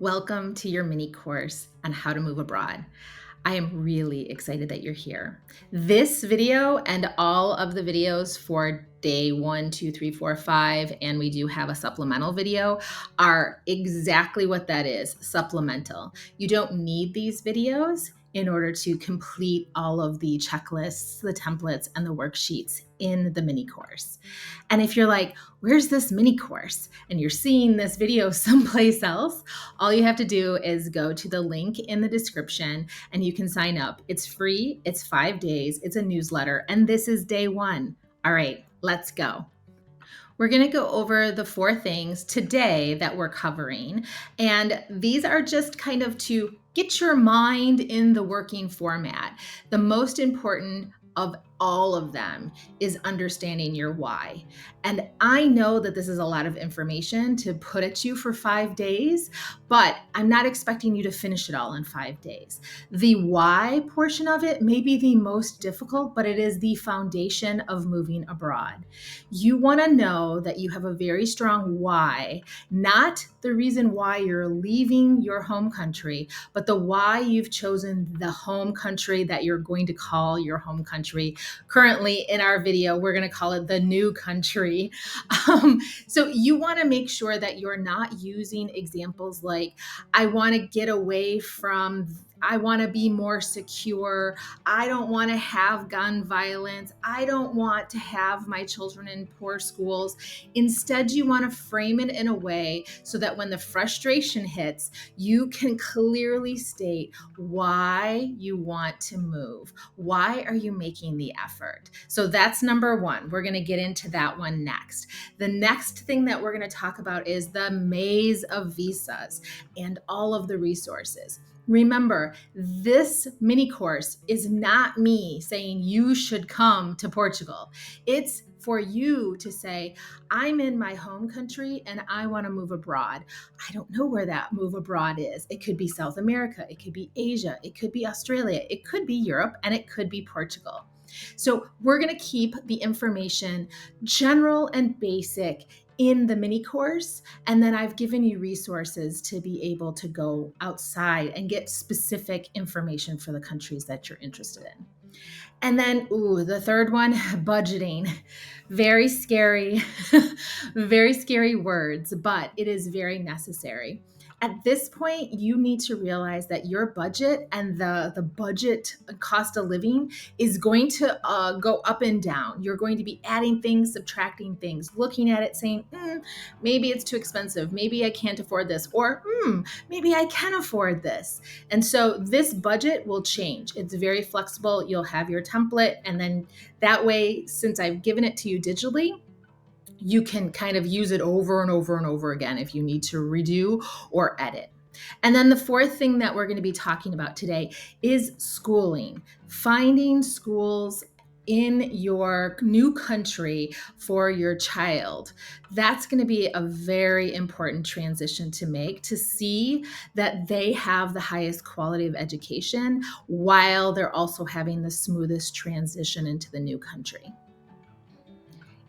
Welcome to your mini course on how to move abroad. I am really excited that you're here. This video and all of the videos for day 1, 2, 3, 4, 5, and we do have a supplemental video, are exactly what that is, supplemental. You don't need these videos in order to complete all of the checklists, the templates, and the worksheets in the mini course. And if you're like, where's this mini course? And you're seeing this video someplace else, all you have to do is go to the link in the description and you can sign up. It's free, it's 5 days, it's a newsletter, and this is day 1. All right, let's go. We're going to go over the 4 things today that we're covering. And these are just kind of to get your mind in the working format. The most important of all of them is understanding your why. And I know that this is a lot of information to put at you for 5 days, but I'm not expecting you to finish it all in 5 days. The why portion of it may be the most difficult, but it is the foundation of moving abroad. You want to know that you have a very strong why, not the reason why you're leaving your home country, but the why you've chosen the home country that you're going to call your home country. Currently in our video, we're going to call it the new country. So you want to make sure that you're not using examples like, I want to get away from, I want to be more secure, I don't want to have gun violence, I don't want to have my children in poor schools. Instead, you want to frame it in a way so that when the frustration hits, you can clearly state why you want to move. Why are you making the effort? So that's number 1. We're going to get into that one next. The next thing that we're going to talk about is the maze of visas and all of the resources. Remember, this mini course is not me saying you should come to Portugal. It's for you to say, I'm in my home country and I want to move abroad. I don't know where that move abroad is. It could be South America, it could be Asia, it could be Australia, it could be Europe, and it could be Portugal. So we're going to keep the information general and basic in the mini course, and then I've given you resources to be able to go outside and get specific information for the countries that you're interested in. And then, the third one, budgeting. Very scary, very scary words, but it is very necessary. At this point, you need to realize that your budget and the budget cost of living is going to go up and down. You're going to be adding things, subtracting things, looking at it saying, maybe it's too expensive. Maybe I can't afford this. Or maybe I can afford this. And so this budget will change. It's very flexible. You'll have your template. And then that way, since I've given it to you digitally, you can kind of use it over and over and over again if you need to redo or edit. And then the 4th thing that we're going to be talking about today is schooling, finding schools in your new country for your child. That's going to be a very important transition to make, to see that they have the highest quality of education while they're also having the smoothest transition into the new country.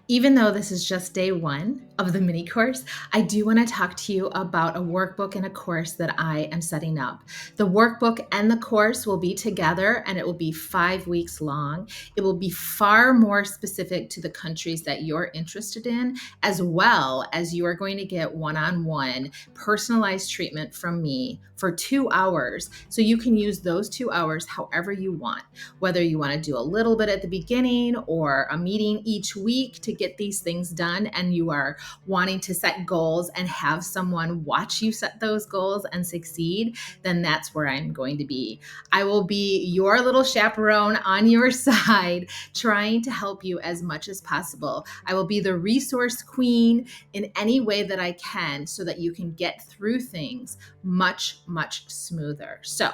Even though this is just day 1 of the mini course, I do want to talk to you about a workbook and a course that I am setting up. The workbook and the course will be together and it will be 5 weeks long. It will be far more specific to the countries that you're interested in, as well as you are going to get one-on-one personalized treatment from me for 2 hours. So you can use those 2 hours however you want, whether you want to do a little bit at the beginning or a meeting each week to get these things done, and you are wanting to set goals and have someone watch you set those goals and succeed, then that's where I'm going to be. I will be your little chaperone on your side, trying to help you as much as possible. I will be the resource queen in any way that I can so that you can get through things much, much smoother. So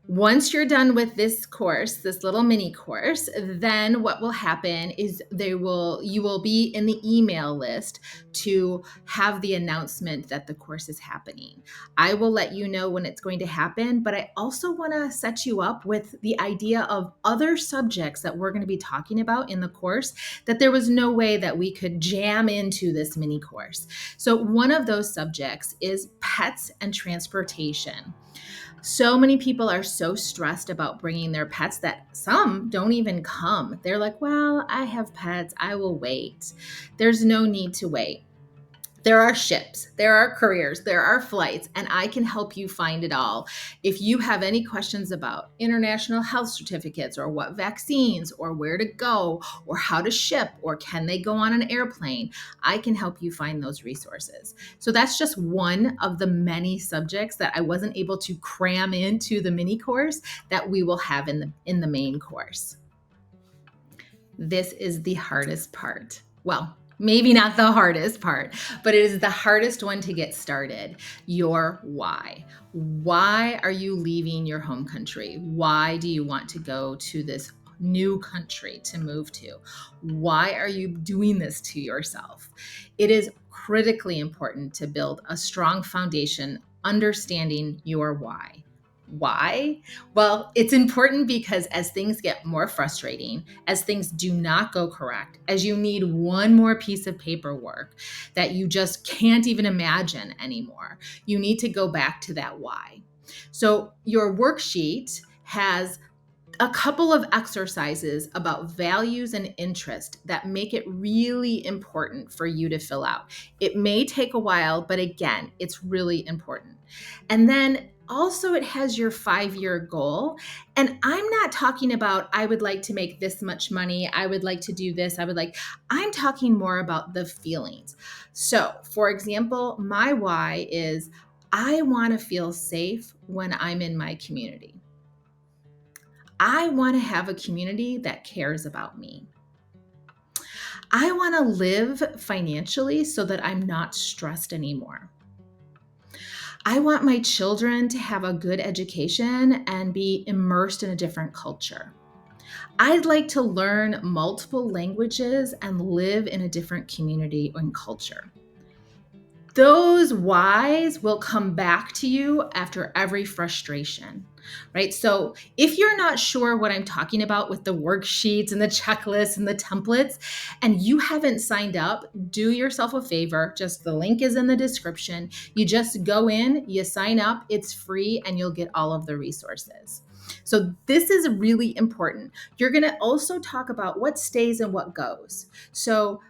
Once you're done with this course, this little mini course, then what will happen is you will be in the email list to have the announcement that the course is happening. I will let you know when it's going to happen, but I also want to set you up with the idea of other subjects that we're going to be talking about in the course that there was no way that we could jam into this mini course. So one of those subjects is pets and transportation. So many people are so stressed about bringing their pets that some don't even come. They're like, well, I have pets, I will wait. There's no need to wait. There are ships, there are couriers, there are flights, and I can help you find it all. If you have any questions about international health certificates or what vaccines or where to go or how to ship or can they go on an airplane, I can help you find those resources. So that's just one of the many subjects that I wasn't able to cram into the mini course that we will have in the main course. This is the hardest part. Well, maybe not the hardest part, but it is the hardest one to get started. Your why. Why are you leaving your home country? Why do you want to go to this new country to move to? Why are you doing this to yourself? It is critically important to build a strong foundation understanding your why. Why? Well, it's important because as things get more frustrating, as things do not go correct, as you need one more piece of paperwork that you just can't even imagine anymore, you need to go back to that why. So your worksheet has a couple of exercises about values and interest that make it really important for you to fill out. It may take a while, but again, it's really important. And then also it has your 5-year goal. And I'm not talking about, I would like to make this much money. I would like to do this. I'm talking more about the feelings. So for example, my why is I want to feel safe when I'm in my community. I want to have a community that cares about me. I want to live financially so that I'm not stressed anymore. I want my children to have a good education and be immersed in a different culture. I'd like to learn multiple languages and live in a different community and culture. Those whys will come back to you after every frustration, right? So if you're not sure what I'm talking about with the worksheets and the checklists and the templates, and you haven't signed up, do yourself a favor. Just the link is in the description. You just go in, you sign up, it's free, and you'll get all of the resources. So this is really important. You're going to also talk about what stays and what goes. So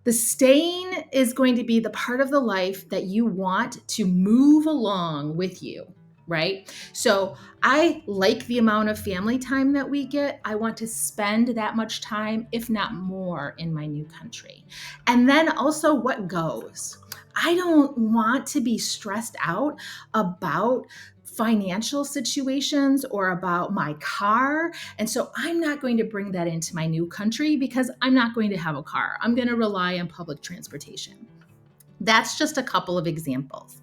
the staying is going to be the part of the life that you want to move along with you, right? So I like the amount of family time that we get. I want to spend that much time, if not more, in my new country. And then also what goes. I don't want to be stressed out about financial situations or about my car. And so I'm not going to bring that into my new country because I'm not going to have a car. I'm going to rely on public transportation. That's just a couple of examples.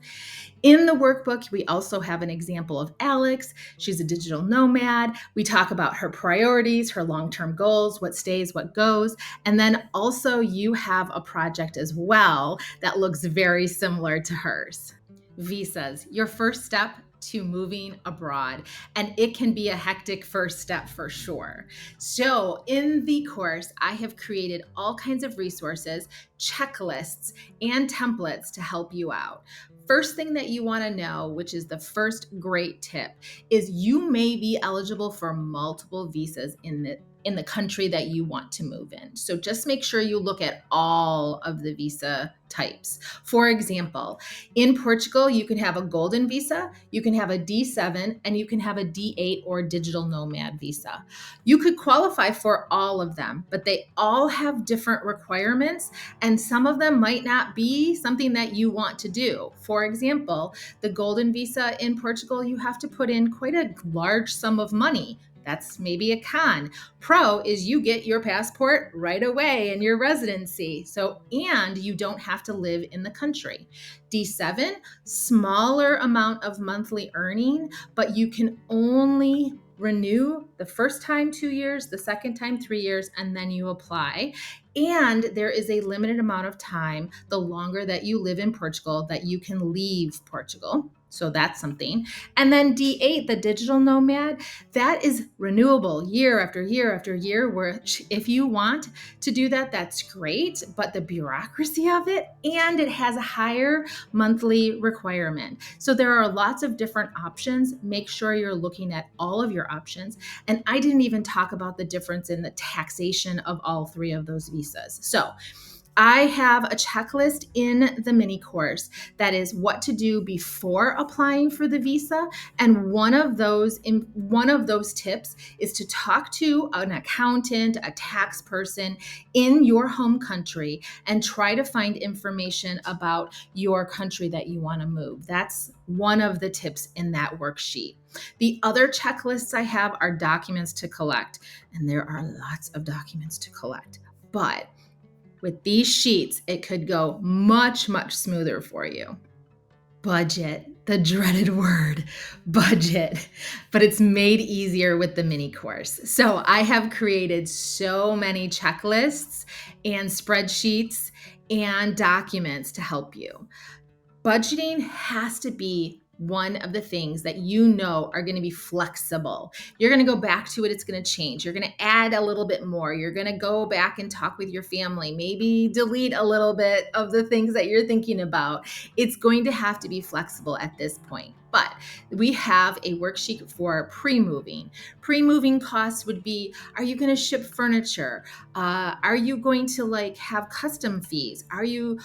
In the workbook, we also have an example of Alex. She's a digital nomad. We talk about her priorities, her long-term goals, what stays, what goes. And then also you have a project as well that looks very similar to hers. Visas, your first step to moving abroad. And it can be a hectic first step for sure. So in the course, I have created all kinds of resources, checklists, and templates to help you out. First thing that you want to know, which is the first great tip, is you may be eligible for multiple visas in the country that you want to move in. So just make sure you look at all of the visa types. For example, in Portugal, you can have a golden visa, you can have a D7, and you can have a D8 or digital nomad visa. You could qualify for all of them, but they all have different requirements, and some of them might not be something that you want to do. For example, the golden visa in Portugal, you have to put in quite a large sum of money. That's maybe a con. Pro is you get your passport right away and your residency. So, and you don't have to live in the country. D7, smaller amount of monthly earning, but you can only renew the first time 2 years, the second time 3 years, and then you apply. And there is a limited amount of time, the longer that you live in Portugal, that you can leave Portugal. So that's something. And then D8, the digital nomad, that is renewable year after year after year, which if you want to do that, that's great. But the bureaucracy of it, and it has a higher monthly requirement. So there are lots of different options. Make sure you're looking at all of your options. And I didn't even talk about the difference in the taxation of all three of those visas. So I have a checklist in the mini course that is what to do before applying for the visa. And one of those tips is to talk to an accountant, a tax person in your home country and try to find information about your country that you want to move. That's one of the tips in that worksheet. The other checklists I have are documents to collect, and there are lots of documents to collect. But with these sheets, it could go much, much smoother for you. Budget, the dreaded word, budget, but it's made easier with the mini course. So I have created so many checklists and spreadsheets and documents to help you. Budgeting has to be one of the things that you know are going to be flexible. You're going to go back to it. It's going to change. You're going to add a little bit more. You're going to go back and talk with your family, maybe delete a little bit of the things that you're thinking about. It's going to have to be flexible at this point. But we have a worksheet for pre-moving. Pre-moving costs would be, are you going to ship furniture? Are you going to have custom fees? Are you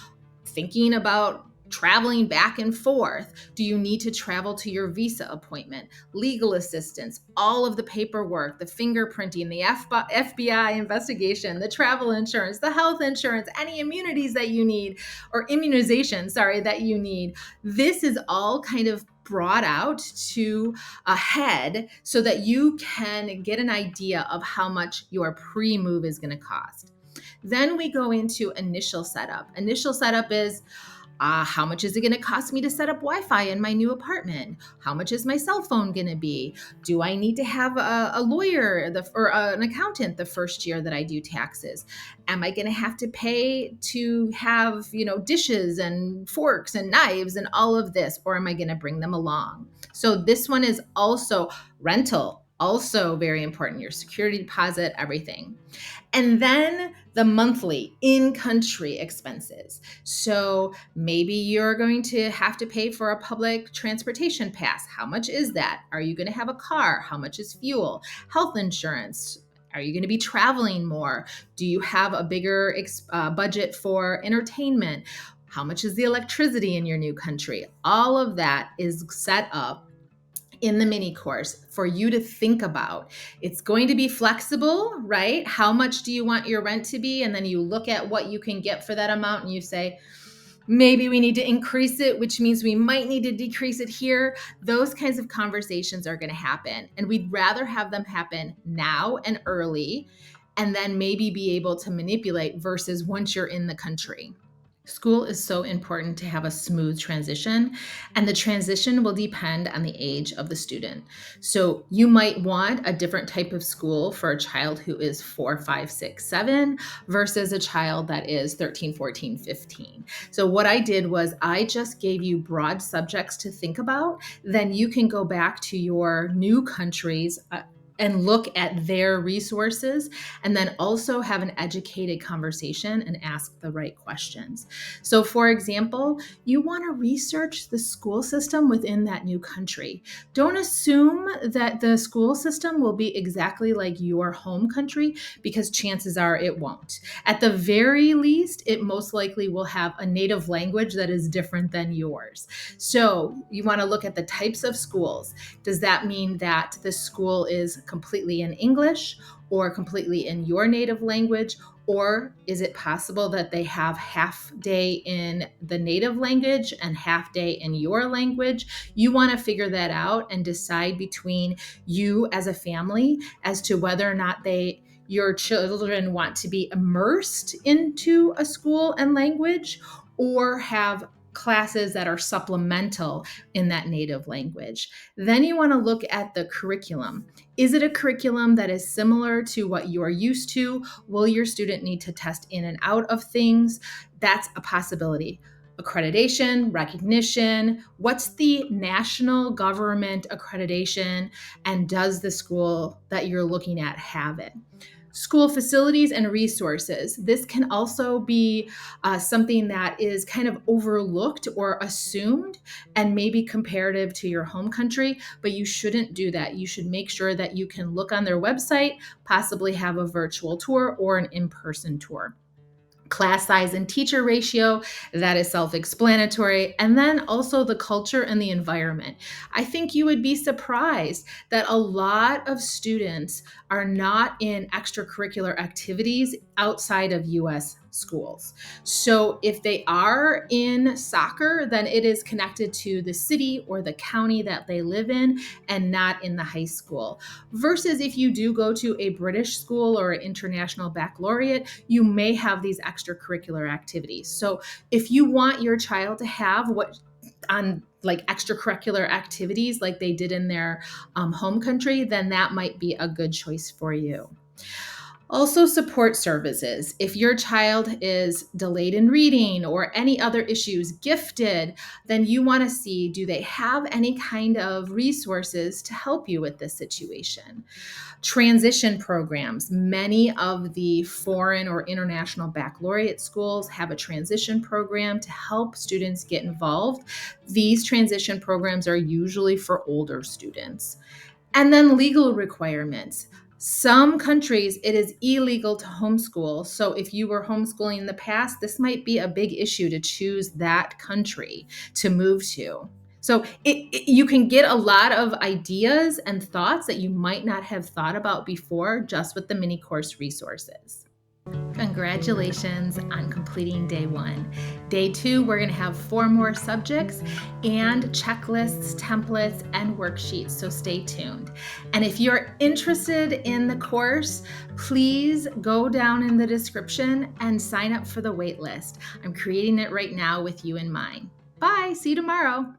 thinking about traveling back and forth? Do you need to travel to your visa appointment? Legal assistance, all of the paperwork, the fingerprinting, the FBI investigation, the travel insurance, the health insurance, any immunities that you need, or immunization, that you need. This is all kind of brought out to a head so that you can get an idea of how much your pre-move is going to cost. Then we go into initial setup. Initial setup is, how much is it going to cost me to set up Wi-Fi in my new apartment? How much is my cell phone going to be? Do I need to have a lawyer or an accountant the first year that I do taxes? Am I going to have to pay to have, dishes and forks and knives and all of this, or am I going to bring them along? So this one is also rental, also very important, your security deposit, everything. And then the monthly in-country expenses. So maybe you're going to have to pay for a public transportation pass. How much is that? Are you going to have a car? How much is fuel? Health insurance? Are you going to be traveling more? Do you have a bigger budget for entertainment? How much is the electricity in your new country? All of that is set up in the mini course for you to think about. It's going to be flexible, right? How much do you want your rent to be? And then you look at what you can get for that amount and you say, maybe we need to increase it, which means we might need to decrease it here. Those kinds of conversations are going to happen. And we'd rather have them happen now and early, and then maybe be able to manipulate versus once you're in the country. School is so important to have a smooth transition, and the transition will depend on the age of the student. So you might want a different type of school for a child who is 4, 5, 6, 7 versus a child that is 13, 14, 15. So what I did was I just gave you broad subjects to think about. Then you can go back to your new countries and look at their resources, and then also have an educated conversation and ask the right questions. So for example, you want to research the school system within that new country. Don't assume that the school system will be exactly like your home country, because chances are it won't. At the very least, it most likely will have a native language that is different than yours. So you want to look at the types of schools. Does that mean that the school is completely in English or completely in your native language? Or is it possible that they have half day in the native language and half day in your language? You want to figure that out and decide between you as a family as to whether or not your children want to be immersed into a school and language or have classes that are supplemental in that native language. Then you want to look at the curriculum. Is it a curriculum that is similar to what you are used to? Will your student need to test in and out of things? That's a possibility. Accreditation, recognition, what's the national government accreditation, and does the school that you're looking at have it? School facilities and resources. This can also be something that is kind of overlooked or assumed and maybe comparative to your home country, but you shouldn't do that. You should make sure that you can look on their website, possibly have a virtual tour or an in-person tour. Class size and teacher ratio, that is self-explanatory. And then also the culture and the environment. I think you would be surprised that a lot of students are not in extracurricular activities outside of US schools. So if they are in soccer, then it is connected to the city or the county that they live in and not in the high school. Versus if you do go to a British school or an international baccalaureate, you may have these extracurricular activities. So if you want your child to have what on like extracurricular activities like they did in their home country, then that might be a good choice for you. Also, support services. If your child is delayed in reading or any other issues, gifted, then you want to see, do they have any kind of resources to help you with this situation? Transition programs. Many of the foreign or international baccalaureate schools have a transition program to help students get involved. These transition programs are usually for older students. And then legal requirements. Some countries, it is illegal to homeschool. So if you were homeschooling in the past, this might be a big issue to choose that country to move to. So you can get a lot of ideas and thoughts that you might not have thought about before just with the mini course resources. Congratulations on completing day 1. Day 2, we're going to have 4 more subjects and checklists, templates, and worksheets, so stay tuned. And if you're interested in the course, please go down in the description and sign up for the wait list. I'm creating it right now with you in mind. Bye, see you tomorrow.